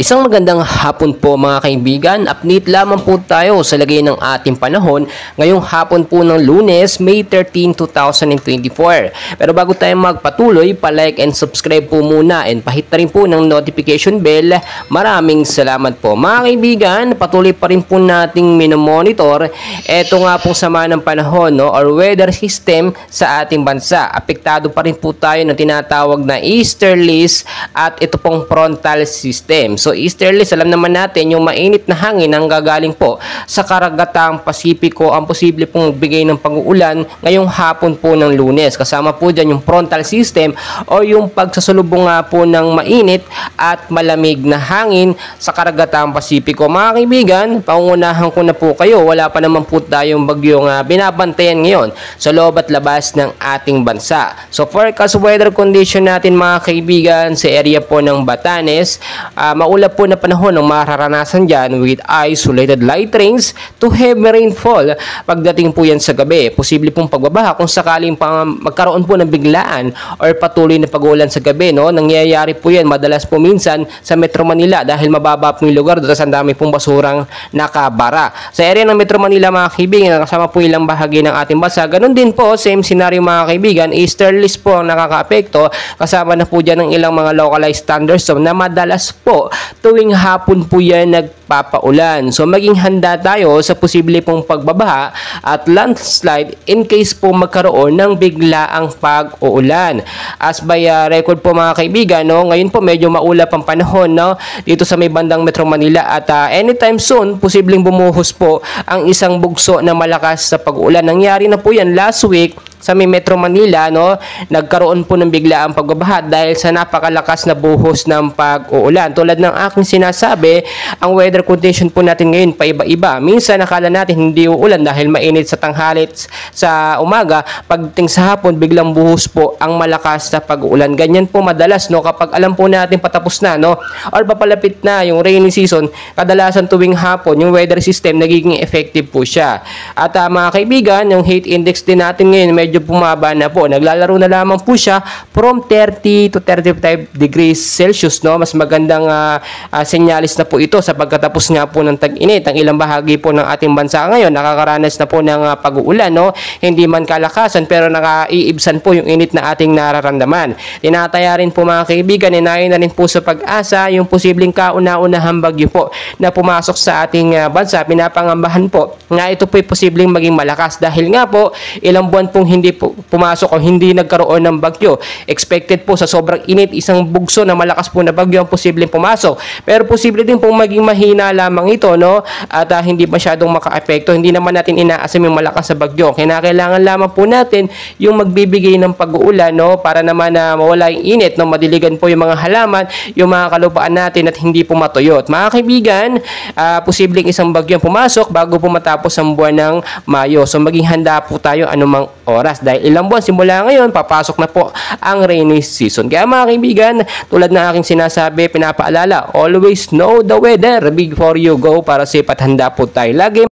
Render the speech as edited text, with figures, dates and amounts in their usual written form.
Isang magandang hapon po mga kaibigan. Update lamang po tayo sa lagay ng ating panahon ngayong hapon po ng Lunes, May 13, 2024. Pero bago tayo magpatuloy, pa-like and subscribe po muna and pahit na rin po ng notification bell. Maraming salamat po. Mga kaibigan, patuloy pa rin po nating minomonitor eto nga pong sama ng panahon or weather system sa ating bansa. Apektado pa rin po tayo ng tinatawag na easterlies at ito pong frontal system. So easterlies, alam naman natin yung mainit na hangin ang gagaling po sa karagatang Pasipiko ang posible pong magbigay ng pag-uulan ngayong hapon po ng Lunes. Kasama po dyan yung frontal system o yung pagsasalubong nga po ng mainit at malamig na hangin sa karagatang Pasipiko. Mga kaibigan, pangunahan ko na po kayo. Wala pa naman po tayong bagyong binabantayan ngayon sa loob at labas ng ating bansa. So forecast weather condition natin mga kaibigan sa area po ng Batanes, maulap po na panahon ang mararanasan dyan with isolated light rains to heavy rainfall. Pagdating po yan sa gabi, posible pong pagbabaha kung sakaling magkaroon po ng biglaan or patuloy na pag-uulan sa gabi. Nangyayari po yan madalas po minsan sa Metro Manila dahil mababa po yung lugar doon sa dami pong basurang nakabara. Sa area ng Metro Manila mga kaibigan, kasama po ilang bahagi ng ating bansa. Ganun din po, same scenario mga kaibigan, easterlies po ang nakakaapekto. Kasama na po dyan ng ilang mga localized thunderstorm na madalas po tuwing hapon po yan nagpapaulan. So maging handa tayo sa posible pong pagbabaha at landslide in case po magkaroon ng biglaang pag-uulan. As by record po mga kaibigan, ngayon po medyo maulap ang panahon dito sa may bandang Metro Manila at anytime soon posibleng bumuhos po ang isang bugso na malakas sa pag-uulan. Nangyari na po yan last week sa may Metro Manila, nagkaroon po ng biglaang pagbabaha dahil sa napakalakas na buhos ng pag-uulan. Tulad ng aking sinasabi, ang weather condition po natin ngayon paiba-iba. Minsan nakala natin hindi uulan dahil mainit sa tanghalit sa umaga, pagdating sa hapon biglang buhos po ang malakas na pag-uulan. Ganyan po madalas kapag alam po natin patapos na or papalapit na yung rainy season, kadalasan tuwing hapon yung weather system nagiging effective po siya. At mga kaibigan, yung heat index din natin ngayon medyo bumaba na po. Naglalaro na lamang po siya from 30 to 35 degrees Celsius. Mas magandang senyalis na po ito sa pagkatapos nga po ng tag-init. Ang ilang bahagi po ng ating bansa ngayon nakakaranas na po ng pag-uulan. Hindi man kalakasan pero nakaiibsan po yung init na ating nararamdaman. Tinataya rin po mga kaibigan, inayin na rin po sa pag-asa yung posibleng kauna-unahang bagyo po na pumasok sa ating bansa. Pinapangambahan po nga ito po ay posibleng maging malakas dahil nga po ilang buwan pong hindi pumasok o hindi nagkaroon ng bagyo. Expected po sa sobrang init, isang bugso na malakas po na bagyo ang posibleng pumasok. Pero posible din pong maging mahina lamang ito, at hindi masyadong maka-apekto. Hindi naman natin inaasam yung malakas sa bagyo. Kailangan lamang po natin yung magbibigay ng pag-uulan, para naman mawala yung init, madiligan po yung mga halaman, yung mga kalupaan natin at hindi po matuyot. Mga kaibigan, posibleng isang bagyo ang pumasok bago po matapos ang buwan ng Mayo. So maging handa po tayo anumang oras dahil ilang buwan simula ngayon papasok na po ang rainy season. Kaya mga kaibigan, tulad ng aking sinasabi, pinapaalala, always know the weather before you go para safe at handa po tayo lagi.